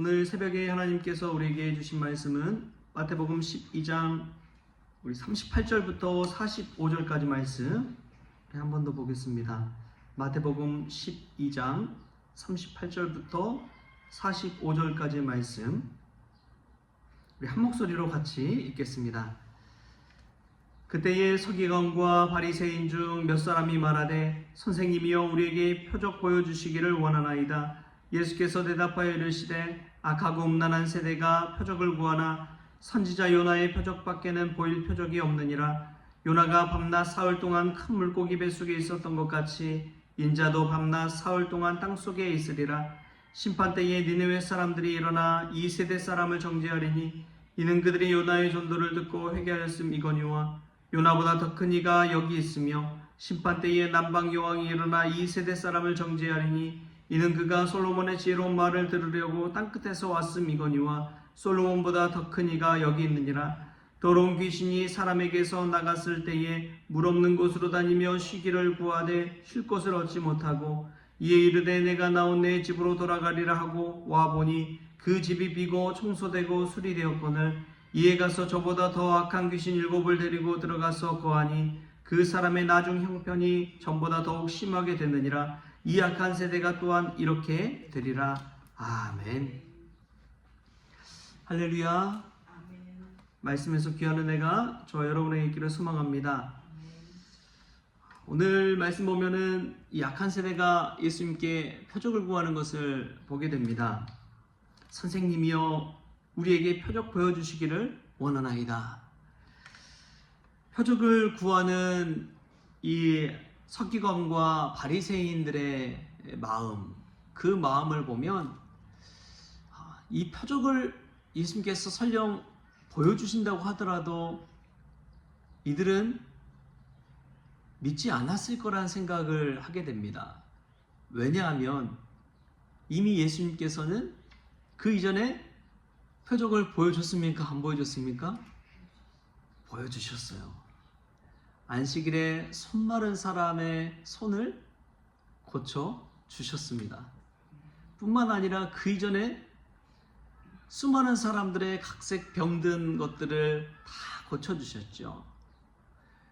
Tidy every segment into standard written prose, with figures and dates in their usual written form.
오늘 새벽에 하나님께서 우리에게 주신 말씀은 마태복음 12장 우리 38절부터 45절까지 말씀 한 번 더 보겠습니다. 마태복음 12장 38절부터 45절까지 말씀 우리 한 목소리로 같이 읽겠습니다. 그때에 서기관과 바리새인 중 몇 사람이 말하되 선생님이여 우리에게 표적 보여주시기를 원하나이다. 예수께서 대답하여 이르시되 악하고 음란한 세대가 표적을 구하나 선지자 요나의 표적밖에는 보일 표적이 없느니라. 요나가 밤낮 사흘 동안 큰 물고기 뱃속에 있었던 것 같이 인자도 밤낮 사흘 동안 땅속에 있으리라. 심판때에 니느웨 사람들이 일어나 이 세대 사람을 정죄하리니 이는 그들이 요나의 전도를 듣고 회개하였음이거니와 요나보다 더 큰 이가 여기 있으며 심판때에 남방 여왕이 일어나 이 세대 사람을 정죄하리니 이는 그가 솔로몬의 지혜로운 말을 들으려고 땅끝에서 왔음이거니와 솔로몬보다 더 큰 이가 여기 있느니라. 더러운 귀신이 사람에게서 나갔을 때에 물 없는 곳으로 다니며 쉬기를 구하되 쉴 곳을 얻지 못하고 이에 이르되 내가 나온 내 집으로 돌아가리라 하고 와보니 그 집이 비고 청소되고 수리되었거늘 이에 가서 저보다 더 악한 귀신 7을 데리고 들어가서 거하니 그 사람의 나중 형편이 전보다 더욱 심하게 되느니라. 이 악한 세대가 또한 이렇게 되리라. 아멘. 할렐루야. 아멘. 말씀에서 귀한 은혜가 저와 여러분에게 있기를 소망합니다. 오늘 말씀 보면은 이 악한 세대가 예수님께 표적을 구하는 것을 보게 됩니다. 선생님이여 우리에게 표적 보여주시기를 원하나이다. 표적을 구하는 이 서기관과 바리새인들의 마음, 그 마음을 보면 이 표적을 예수님께서 설령 보여주신다고 하더라도 이들은 믿지 않았을 거란 생각을 하게 됩니다. 왜냐하면 이미 예수님께서는 그 이전에 표적을 보여줬습니까? 안 보여줬습니까? 보여주셨어요. 안식일에 손 마른 사람의 손을 고쳐 주셨습니다. 뿐만 아니라 그 이전에 수많은 사람들의 각색 병든 것들을 다 고쳐 주셨죠.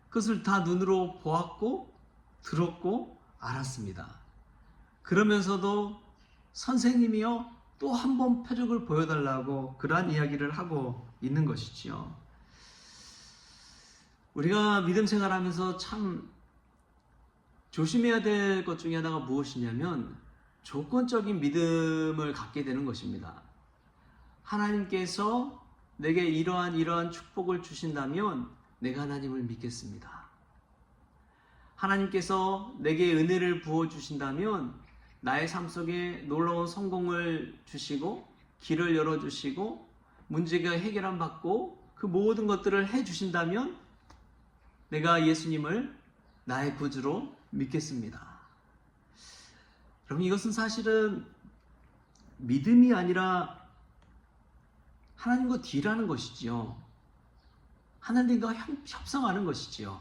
그것을 다 눈으로 보았고 들었고 알았습니다. 그러면서도 선생님이여 또 한 번 표적을 보여달라고 그러한 이야기를 하고 있는 것이지요. 우리가 믿음 생활하면서 참 조심해야 될 것 중에 하나가 무엇이냐면 조건적인 믿음을 갖게 되는 것입니다. 하나님께서 내게 이러한 축복을 주신다면 내가 하나님을 믿겠습니다. 하나님께서 내게 은혜를 부어주신다면 나의 삶 속에 놀라운 성공을 주시고 길을 열어주시고 문제가 해결함 받고 그 모든 것들을 해주신다면 내가 예수님을 나의 구주로 믿겠습니다. 여러분 이것은 사실은 믿음이 아니라 하나님과 딜하는 것이지요. 하나님과 협상하는 것이지요.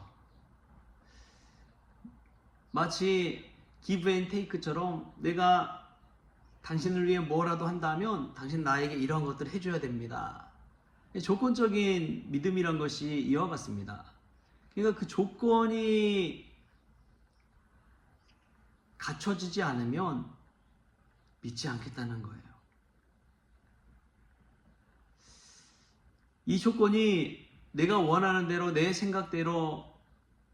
마치 give and take처럼 내가 당신을 위해 뭐라도 한다면 당신 나에게 이런 것들을 해줘야 됩니다. 조건적인 믿음이란 것이 이와 같습니다. 그러니까 그 조건이 갖춰지지 않으면 믿지 않겠다는 거예요. 이 조건이 내가 원하는 대로 내 생각대로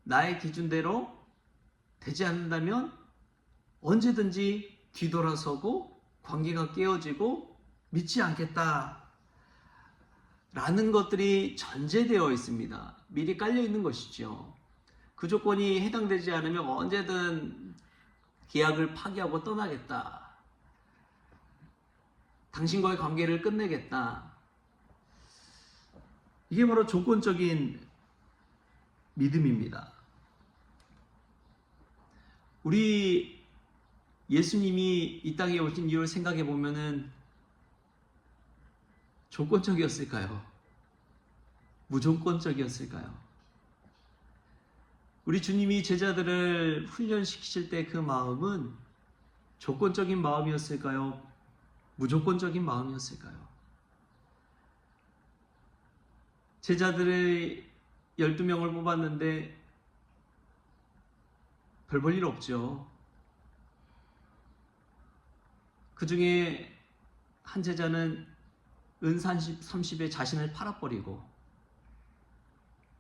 나의 기준대로 되지 않는다면 언제든지 뒤돌아서고 관계가 깨어지고 믿지 않겠다 라는 것들이 전제되어 있습니다. 미리 깔려 있는 것이죠. 그 조건이 해당되지 않으면 언제든 계약을 파기하고 떠나겠다. 당신과의 관계를 끝내겠다. 이게 바로 조건적인 믿음입니다. 우리 예수님이 이 땅에 오신 이유를 생각해 보면은 조건적이었을까요? 무조건적이었을까요? 우리 주님이 제자들을 훈련시키실 때 그 마음은 조건적인 마음이었을까요? 무조건적인 마음이었을까요? 제자들의 12명을 뽑았는데 별 볼 일 없죠. 그 중에 한 제자는 은 30에 자신을 팔아버리고,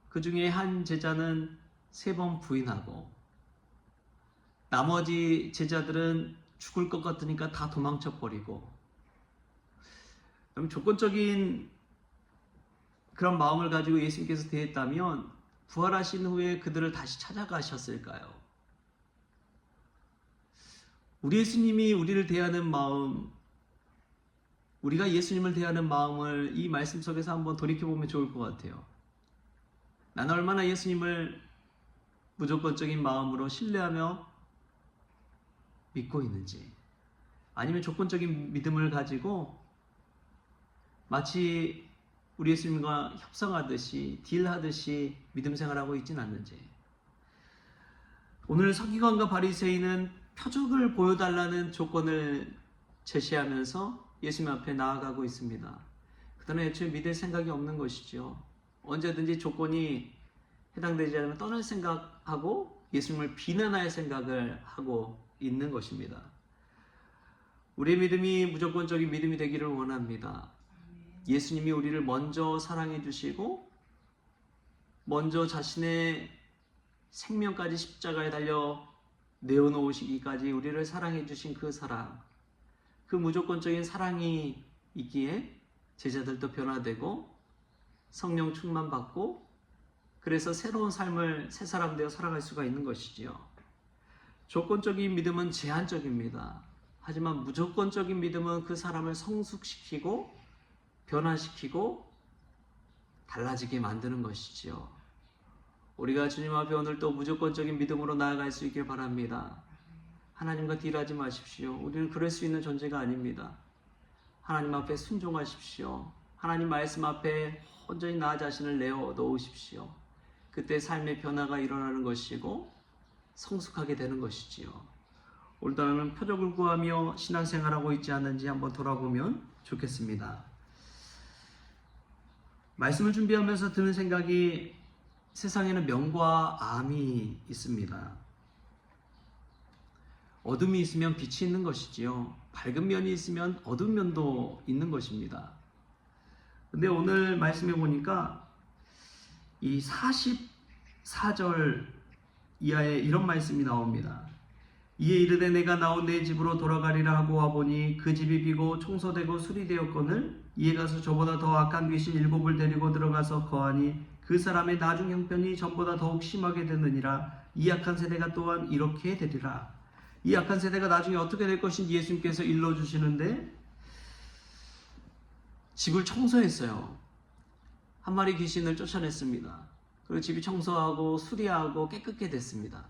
그 중에 한 제자는 3번 부인하고, 나머지 제자들은 죽을 것 같으니까 다 도망쳐버리고. 그럼 조건적인 그런 마음을 가지고 예수님께서 대했다면 부활하신 후에 그들을 다시 찾아가셨을까요? 우리 예수님이 우리를 대하는 마음, 우리가 예수님을 대하는 마음을 이 말씀 속에서 한번 돌이켜보면 좋을 것 같아요. 나는 얼마나 예수님을 무조건적인 마음으로 신뢰하며 믿고 있는지, 아니면 조건적인 믿음을 가지고 마치 우리 예수님과 협상하듯이, 딜하듯이 믿음 생활하고 있지는 않는지. 오늘 서기관과 바리새인은 표적을 보여달라는 조건을 제시하면서 예수님 앞에 나아가고 있습니다. 그들은 애초에 믿을 생각이 없는 것이죠. 언제든지 조건이 해당되지 않으면 떠날 생각하고 예수님을 비난할 생각을 하고 있는 것입니다. 우리의 믿음이 무조건적인 믿음이 되기를 원합니다. 예수님이 우리를 먼저 사랑해 주시고 먼저 자신의 생명까지 십자가에 달려 내어놓으시기까지 우리를 사랑해 주신 그 사랑, 그 무조건적인 사랑이 있기에 제자들도 변화되고 성령 충만받고, 그래서 새로운 삶을 새 사람 되어 살아갈 수가 있는 것이지요. 조건적인 믿음은 제한적입니다. 하지만 무조건적인 믿음은 그 사람을 성숙시키고 변화시키고 달라지게 만드는 것이지요. 우리가 주님 앞에 오늘 또 무조건적인 믿음으로 나아갈 수 있길 바랍니다. 하나님과 딜하지 마십시오. 우리는 그럴 수 있는 존재가 아닙니다. 하나님 앞에 순종하십시오. 하나님 말씀 앞에 온전히 나 자신을 내어 놓으십시오. 그때 삶의 변화가 일어나는 것이고 성숙하게 되는 것이지요. 오늘도 나는 표적을 구하며 신앙생활하고 있지 않는지 한번 돌아보면 좋겠습니다. 말씀을 준비하면서 드는 생각이, 세상에는 명과 암이 있습니다. 어둠이 있으면 빛이 있는 것이지요. 밝은 면이 있으면 어두운 면도 있는 것입니다. 근데 오늘 말씀해 보니까 이 44절 이하에 이런 말씀이 나옵니다. 이에 이르되 내가 나온 내 집으로 돌아가리라 하고 와보니 그 집이 비고 청소되고 수리되었거늘 이에 가서 저보다 더 악한 귀신 7을 데리고 들어가서 거하니 그 사람의 나중 형편이 전보다 더욱 심하게 되느니라. 이 악한 세대가 또한 이렇게 되리라. 이 악한 세대가 나중에 어떻게 될 것인지 예수님께서 일러주시는데, 집을 청소했어요. 한 마리 귀신을 쫓아냈습니다. 그리고 집이 청소하고 수리하고 깨끗게 됐습니다.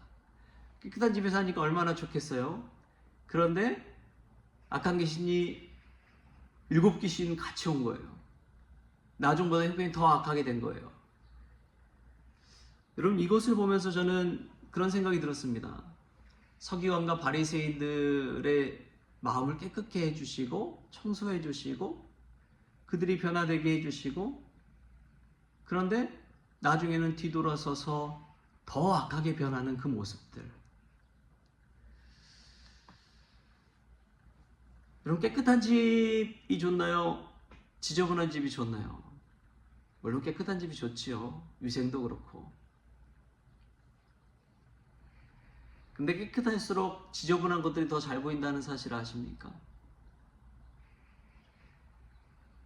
깨끗한 집에 사니까 얼마나 좋겠어요. 그런데 악한 귀신이 7귀신 같이 온 거예요. 나중보다 형편이 더 악하게 된 거예요. 여러분, 이것을 보면서 저는 그런 생각이 들었습니다. 서기관과 바리새인들의 마음을 깨끗게 해주시고 청소해 주시고 그들이 변화되게 해주시고, 그런데 나중에는 뒤돌아서서 더 악하게 변하는 그 모습들. 여러분, 깨끗한 집이 좋나요? 지저분한 집이 좋나요? 물론 깨끗한 집이 좋지요. 위생도 그렇고. 근데 깨끗할수록 지저분한 것들이 더 잘 보인다는 사실 아십니까?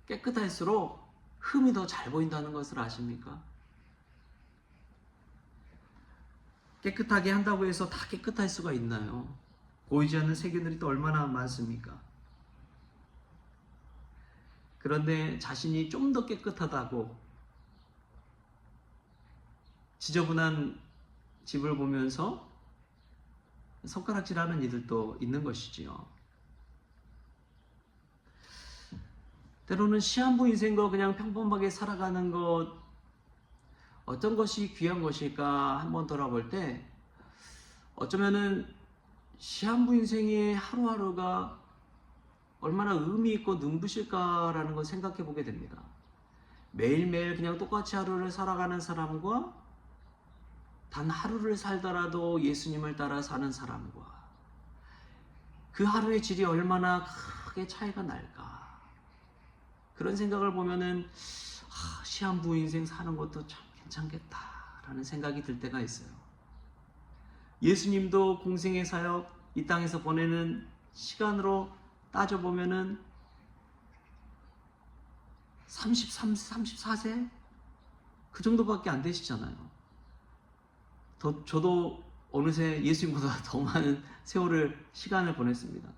깨끗할수록 흠이 더 잘 보인다는 것을 아십니까? 깨끗하게 한다고 해서 다 깨끗할 수가 있나요? 보이지 않는 세균들이 또 얼마나 많습니까? 그런데 자신이 좀 더 깨끗하다고 지저분한 집을 보면서 손가락질하는 이들도 있는 것이지요. 때로는 시한부 인생과 그냥 평범하게 살아가는 것, 어떤 것이 귀한 것일까 한번 돌아볼 때, 어쩌면은 시한부 인생의 하루하루가 얼마나 의미 있고 눈부실까라는 걸 생각해 보게 됩니다. 매일매일 그냥 똑같이 하루를 살아가는 사람과 단 하루를 살더라도 예수님을 따라 사는 사람과 그 하루의 질이 얼마나 크게 차이가 날까. 그런 생각을 보면은 시한부 인생 사는 것도 참 괜찮겠다라는 생각이 들 때가 있어요. 예수님도 공생의 사역 이 땅에서 보내는 시간으로 따져보면은 33, 34세? 그 정도밖에 안 되시잖아요. 저도 어느새 예수님보다 더 많은 시간을 보냈습니다.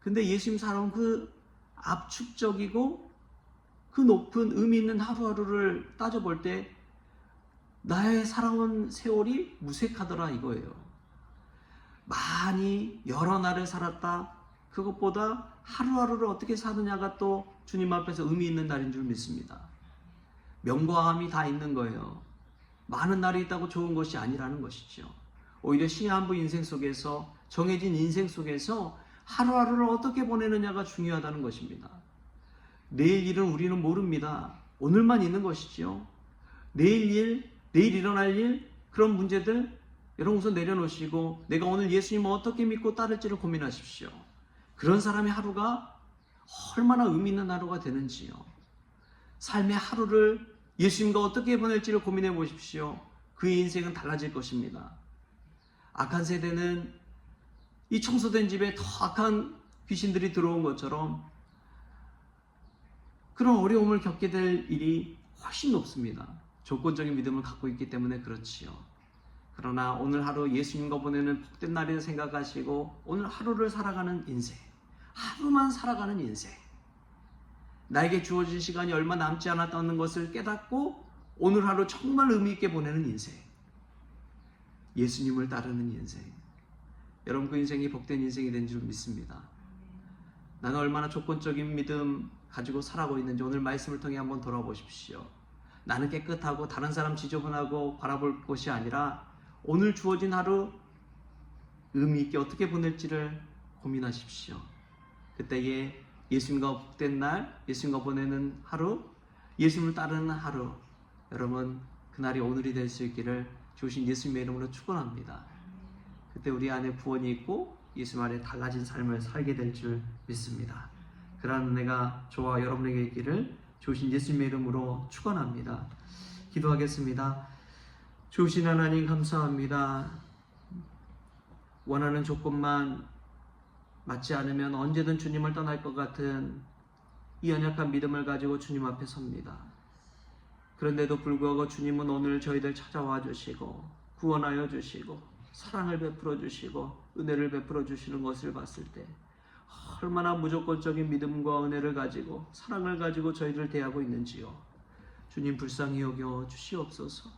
근데 예수님 살아온 그 압축적이고 그 높은 의미 있는 하루하루를 따져볼 때 나의 살아온 세월이 무색하더라 이거예요. 많이 여러 날을 살았다. 그것보다 하루하루를 어떻게 사느냐가 또 주님 앞에서 의미 있는 날인 줄 믿습니다. 명과함이 다 있는 거예요. 많은 날이 있다고 좋은 것이 아니라는 것이죠. 오히려 시한부 인생 속에서 정해진 인생 속에서 하루하루를 어떻게 보내느냐가 중요하다는 것입니다. 내일 일은 우리는 모릅니다. 오늘만 있는 것이죠. 내일 일어날 일, 그런 문제들 여러분 우선 내려놓으시고 내가 오늘 예수님을 어떻게 믿고 따를지를 고민하십시오. 그런 사람의 하루가 얼마나 의미 있는 하루가 되는지요. 삶의 하루를 예수님과 어떻게 보낼지를 고민해 보십시오. 그의 인생은 달라질 것입니다. 악한 세대는 이 청소된 집에 더 악한 귀신들이 들어온 것처럼 그런 어려움을 겪게 될 일이 훨씬 높습니다. 조건적인 믿음을 갖고 있기 때문에 그렇지요. 그러나 오늘 하루 예수님과 보내는 복된 날이라 생각하시고 오늘 하루를 살아가는 인생, 하루만 살아가는 인생, 나에게 주어진 시간이 얼마 남지 않았다는 것을 깨닫고 오늘 하루 정말 의미 있게 보내는 인생, 예수님을 따르는 인생. 여러분 그 인생이 복된 인생이 된 줄 믿습니다. 나는 얼마나 조건적인 믿음 가지고 살아가고 있는지 오늘 말씀을 통해 한번 돌아보십시오. 나는 깨끗하고 다른 사람 지저분하고 바라볼 것이 아니라 오늘 주어진 하루 의미 있게 어떻게 보낼지를 고민하십시오. 그때에 예수님과 복된 날, 예수님과 보내는 하루, 예수님을 따르는 하루, 여러분 그날이 오늘이 될 수 있기를 주신 예수님의 이름으로 축원합니다. 그때 우리 안에 구원이 있고 예수님 안에 달라진 삶을 살게 될 줄 믿습니다. 그러한 은혜가 저와 여러분에게 있기를 주신 예수님의 이름으로 축원합니다. 기도하겠습니다. 주신 하나님 감사합니다. 원하는 조건만 맞지 않으면 언제든 주님을 떠날 것 같은 이 연약한 믿음을 가지고 주님 앞에 섭니다. 그런데도 불구하고 주님은 오늘 저희들 찾아와 주시고 구원하여 주시고 사랑을 베풀어 주시고 은혜를 베풀어 주시는 것을 봤을 때 얼마나 무조건적인 믿음과 은혜를 가지고 사랑을 가지고 저희를 대하고 있는지요. 주님 불쌍히 여겨 주시옵소서.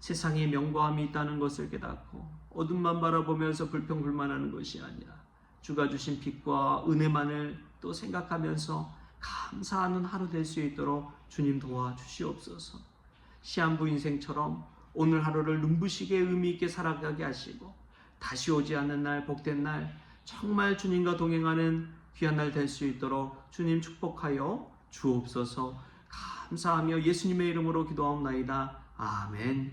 세상에 명과함이 있다는 것을 깨닫고 어둠만 바라보면서 불평불만하는 것이 아니라 주가 주신 빛과 은혜만을 또 생각하면서 감사하는 하루 될 수 있도록 주님 도와주시옵소서. 시한부 인생처럼 오늘 하루를 눈부시게 의미 있게 살아가게 하시고 다시 오지 않는 날, 복된 날, 정말 주님과 동행하는 귀한 날 될 수 있도록 주님 축복하여 주옵소서. 감사하며 예수님의 이름으로 기도하옵나이다. 아멘.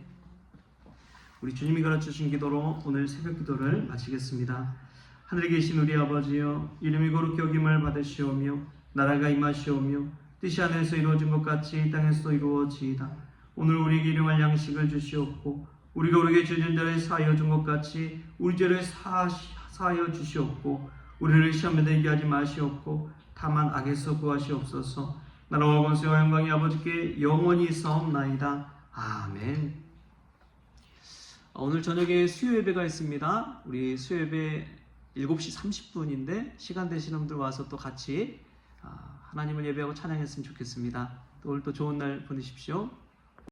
우리 주님이 가르쳐주신 기도로 오늘 새벽 기도를 마치겠습니다. 하늘에 계신 우리 아버지여, 이름이 거룩히 여김을 받으시오며 나라가 임하시오며 뜻이 하늘에서 이루어진 것 같이 이 땅에서도 이루어지이다. 오늘 우리에게 일용할 양식을 주시옵고 우리가 우리에게 죄진 자를 사하여 준 것 같이 우리 죄를 사하여 주시옵고 우리를 시험에 들게 하지 마시옵고 다만 악에서 구하시옵소서. 나라와 권세와 영광이 아버지께 영원히 있사옵나이다. 아멘. 오늘 저녁에 수요 예배가 있습니다. 우리 수요 예배 7시 30분인데 시간 되시는 분들 와서 또 같이 하나님을 예배하고 찬양했으면 좋겠습니다. 또 오늘 또 좋은 날 보내십시오.